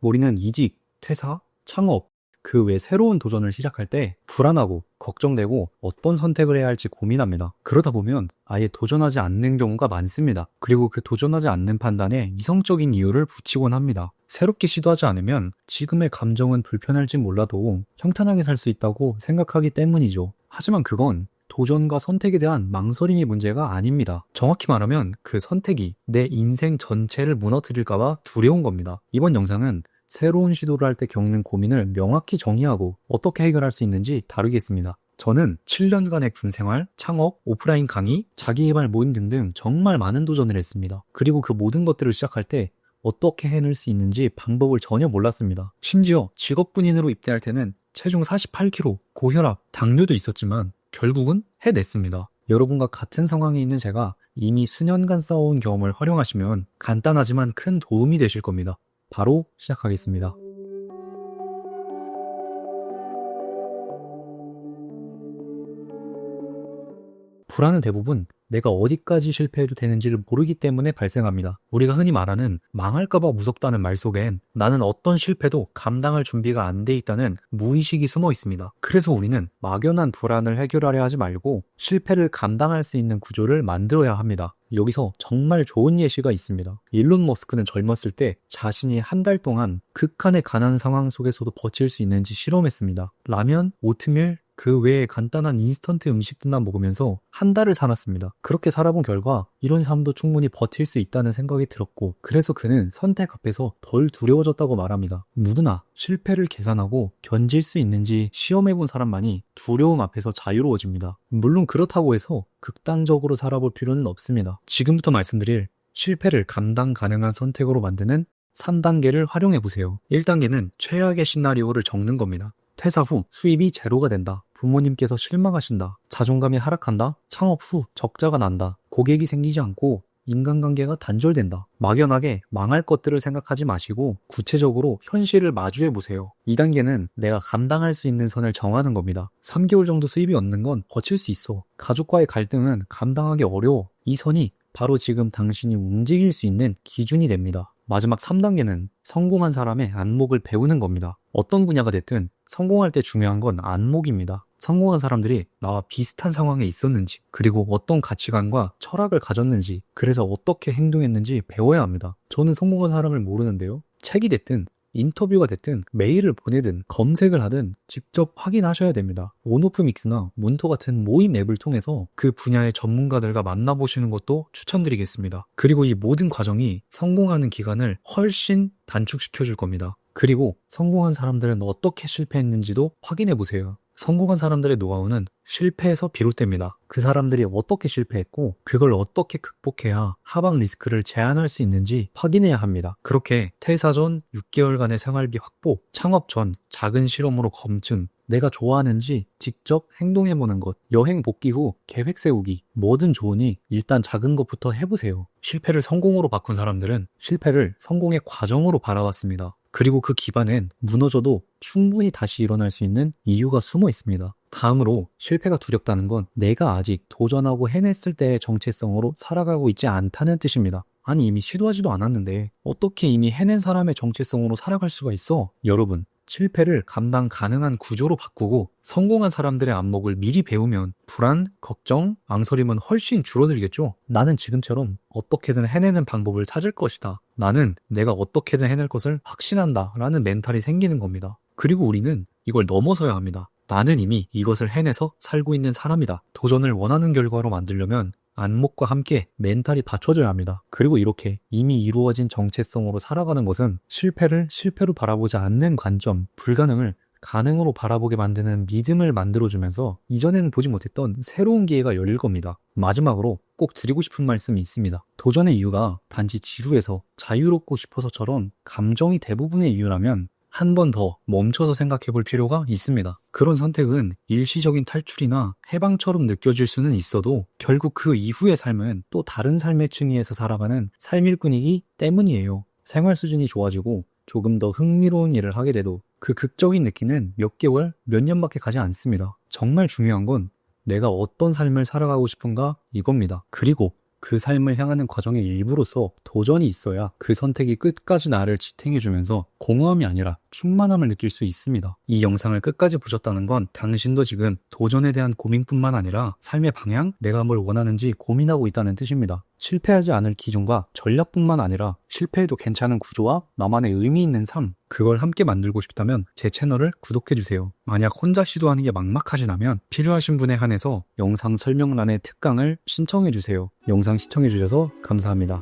우리는 이직, 퇴사, 창업, 그 외 새로운 도전을 시작할 때 불안하고 걱정되고 어떤 선택을 해야 할지 고민합니다. 그러다 보면 아예 도전하지 않는 경우가 많습니다. 그리고 그 도전하지 않는 판단에 이성적인 이유를 붙이곤 합니다. 새롭게 시도하지 않으면 지금의 감정은 불편할지 몰라도 평탄하게 살 수 있다고 생각하기 때문이죠. 하지만 그건 도전과 선택에 대한 망설임이 문제가 아닙니다. 정확히 말하면 그 선택이 내 인생 전체를 무너뜨릴까봐 두려운 겁니다. 이번 영상은 새로운 시도를 할 때 겪는 고민을 명확히 정의하고 어떻게 해결할 수 있는지 다루겠습니다. 저는 7년간의 군 생활, 창업, 오프라인 강의, 자기개발 모임 등등 정말 많은 도전을 했습니다. 그리고 그 모든 것들을 시작할 때 어떻게 해낼 수 있는지 방법을 전혀 몰랐습니다. 심지어 직업군인으로 입대할 때는 체중 48kg, 고혈압, 당뇨도 있었지만 결국은 해냈습니다. 여러분과 같은 상황에 있는 제가 이미 수년간 쌓아온 경험을 활용하시면 간단하지만 큰 도움이 되실 겁니다. 바로 시작하겠습니다. 불안은 대부분 내가 어디까지 실패해도 되는지를 모르기 때문에 발생합니다. 우리가 흔히 말하는 망할까봐 무섭다는 말 속엔 나는 어떤 실패도 감당할 준비가 안 돼 있다는 무의식이 숨어 있습니다. 그래서 우리는 막연한 불안을 해결하려 하지 말고 실패를 감당할 수 있는 구조를 만들어야 합니다. 여기서 정말 좋은 예시가 있습니다. 일론 머스크는 젊었을 때 자신이 한 달 동안 극한의 가난 상황 속에서도 버틸 수 있는지 실험했습니다. 라면, 오트밀, 그 외에 간단한 인스턴트 음식들만 먹으면서 한 달을 살았습니다. 그렇게 살아본 결과 이런 삶도 충분히 버틸 수 있다는 생각이 들었고, 그래서 그는 선택 앞에서 덜 두려워졌다고 말합니다. 누구나 실패를 계산하고 견딜 수 있는지 시험해본 사람만이 두려움 앞에서 자유로워집니다. 물론 그렇다고 해서 극단적으로 살아볼 필요는 없습니다. 지금부터 말씀드릴 실패를 감당 가능한 선택으로 만드는 3단계를 활용해보세요. 1단계는 최악의 시나리오를 적는 겁니다. 퇴사 후 수입이 제로가 된다. 부모님께서 실망하신다. 자존감이 하락한다. 창업 후 적자가 난다. 고객이 생기지 않고 인간관계가 단절된다. 막연하게 망할 것들을 생각하지 마시고 구체적으로 현실을 마주해보세요. 2단계는 내가 감당할 수 있는 선을 정하는 겁니다. 3개월 정도 수입이 없는 건 버틸 수 있어. 가족과의 갈등은 감당하기 어려워. 이 선이 바로 지금 당신이 움직일 수 있는 기준이 됩니다. 마지막 3단계는 성공한 사람의 안목을 배우는 겁니다. 어떤 분야가 됐든 성공할 때 중요한 건 안목입니다. 성공한 사람들이 나와 비슷한 상황에 있었는지, 그리고 어떤 가치관과 철학을 가졌는지, 그래서 어떻게 행동했는지 배워야 합니다. 저는 성공한 사람을 모르는데요. 책이 됐든 인터뷰가 됐든 메일을 보내든 검색을 하든 직접 확인하셔야 됩니다. 온오프 믹스나 문터 같은 모임 앱을 통해서 그 분야의 전문가들과 만나보시는 것도 추천드리겠습니다. 그리고 이 모든 과정이 성공하는 기간을 훨씬 단축시켜 줄 겁니다. 그리고 성공한 사람들은 어떻게 실패했는지도 확인해 보세요. 성공한 사람들의 노하우는 실패에서 비롯됩니다. 그 사람들이 어떻게 실패했고 그걸 어떻게 극복해야 하방 리스크를 제한할 수 있는지 확인해야 합니다. 그렇게 퇴사 전 6개월간의 생활비 확보, 창업 전 작은 실험으로 검증, 내가 좋아하는지 직접 행동해보는 것, 여행 복귀 후 계획 세우기, 뭐든 좋으니 일단 작은 것부터 해보세요. 실패를 성공으로 바꾼 사람들은 실패를 성공의 과정으로 바라봤습니다. 그리고 그 기반엔 무너져도 충분히 다시 일어날 수 있는 이유가 숨어 있습니다. 다음으로 실패가 두렵다는 건 내가 아직 도전하고 해냈을 때의 정체성으로 살아가고 있지 않다는 뜻입니다. 아니 이미 시도하지도 않았는데 어떻게 이미 해낸 사람의 정체성으로 살아갈 수가 있어? 여러분, 실패를 감당 가능한 구조로 바꾸고 성공한 사람들의 안목을 미리 배우면 불안, 걱정, 망설임은 훨씬 줄어들겠죠? 나는 지금처럼 어떻게든 해내는 방법을 찾을 것이다. 나는 내가 어떻게든 해낼 것을 확신한다. 라는 멘탈이 생기는 겁니다. 그리고 우리는 이걸 넘어서야 합니다. 나는 이미 이것을 해내서 살고 있는 사람이다. 도전을 원하는 결과로 만들려면 안목과 함께 멘탈이 받쳐져야 합니다. 그리고 이렇게 이미 이루어진 정체성으로 살아가는 것은 실패를 실패로 바라보지 않는 관점, 불가능을 가능으로 바라보게 만드는 믿음을 만들어주면서 이전에는 보지 못했던 새로운 기회가 열릴 겁니다. 마지막으로 꼭 드리고 싶은 말씀이 있습니다. 도전의 이유가 단지 지루해서 자유롭고 싶어서처럼 감정이 대부분의 이유라면 한 번 더 멈춰서 생각해 볼 필요가 있습니다. 그런 선택은 일시적인 탈출이나 해방처럼 느껴질 수는 있어도 결국 그 이후의 삶은 또 다른 삶의 층위에서 살아가는 삶일 뿐이기 때문이에요. 생활 수준이 좋아지고 조금 더 흥미로운 일을 하게 돼도 그 극적인 느끼는 몇 개월, 몇 년밖에 가지 않습니다. 정말 중요한 건 내가 어떤 삶을 살아가고 싶은가 이겁니다. 그리고 그 삶을 향하는 과정의 일부로서 도전이 있어야 그 선택이 끝까지 나를 지탱해주면서 공허함이 아니라 충만함을 느낄 수 있습니다. 이 영상을 끝까지 보셨다는 건 당신도 지금 도전에 대한 고민뿐만 아니라 삶의 방향, 내가 뭘 원하는지 고민하고 있다는 뜻입니다. 실패하지 않을 기준과 전략뿐만 아니라 실패해도 괜찮은 구조와 나만의 의미 있는 삶, 그걸 함께 만들고 싶다면 제 채널을 구독해주세요. 만약 혼자 시도하는 게 막막하시다면 필요하신 분에 한해서 영상 설명란의 특강을 신청해주세요. 영상 시청해주셔서 감사합니다.